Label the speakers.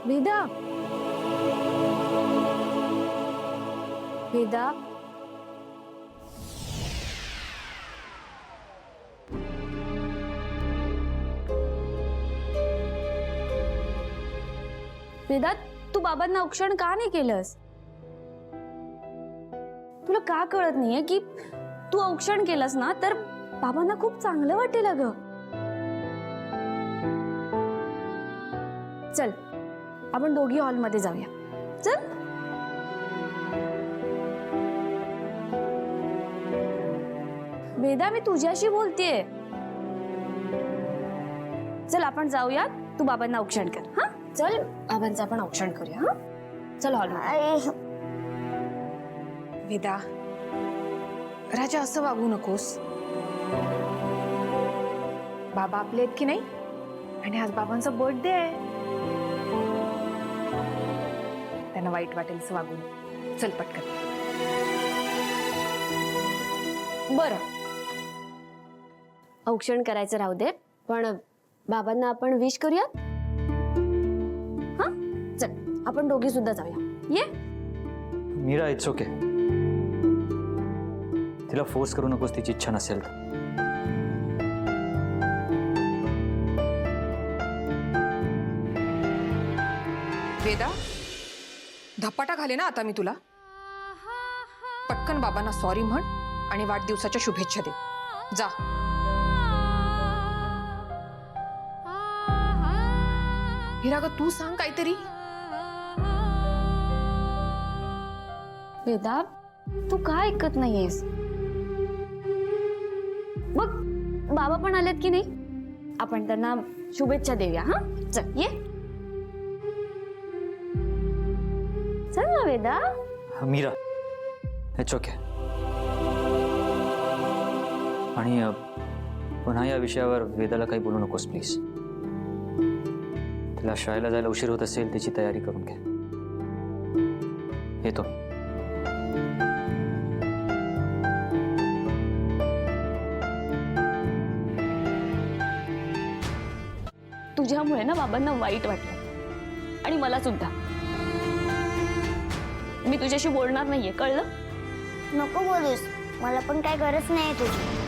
Speaker 1: वेदा, वेदा, वेदा, तू बाबांना औक्षण का नाही केलंस? तुला का कळत नाहीये की तू औक्षण केलंस ना तर बाबांना खूप चांगलं वाटेल अगं. चल आपण दोघी हॉलमध्ये जाऊया. चल. वेदा, मी तुझ्याशी बोलतेय. चल आपण जाऊया. तू बाबांना औक्षण कर. हा चल, बाबांचं आपण औक्षण करूया. हा चल हॉलमध्ये.
Speaker 2: वेदा, राजा असं वागू नकोस. बाबा आपले आहेत की नाही, आणि आज बाबांचा बर्थडे आहे. त्यांना वाईट वाटेल असं वागू नको. चल पटकन.
Speaker 1: बरं, औक्षण करायचं राहू दे, पण बाबांना आपण विश करूया. हा चल आपण दोघी सुद्धा जाऊया. ये.
Speaker 3: Meera, it's okay. तिला फोर्स करू नकोस तिची इच्छा नसेल तर.
Speaker 2: वेदा, धपाटा घाले ना आता मी तुला. पटकन बाबांना सॉरी म्हण आणि वाढदिवसाच्या शुभेच्छा दे. जा. हिरा ग, तू सांग काहीतरी.
Speaker 1: वेदा, तू का ऐकत नाहीयेस? बघ बाबा पण आलेत की नाही, आपण त्यांना शुभेच्छा देऊया. हा चल ये. चल ना वेदा.
Speaker 3: Mira, it's okay. आणि पुन्हा या विषयावर वेदाला काही बोलू नकोस प्लीज. तिला शाळेला जायला उशीर होत असेल, तिची तयारी करून घे. येतो.
Speaker 1: तुझ्यामुळे ना बाबांना वाईट वाटलं आणि मला सुद्धा. मी तुझ्याशी बोलणार नाहीये, कळलं?
Speaker 4: नको बोलूस, मला पण काय गरज नाही तुझी.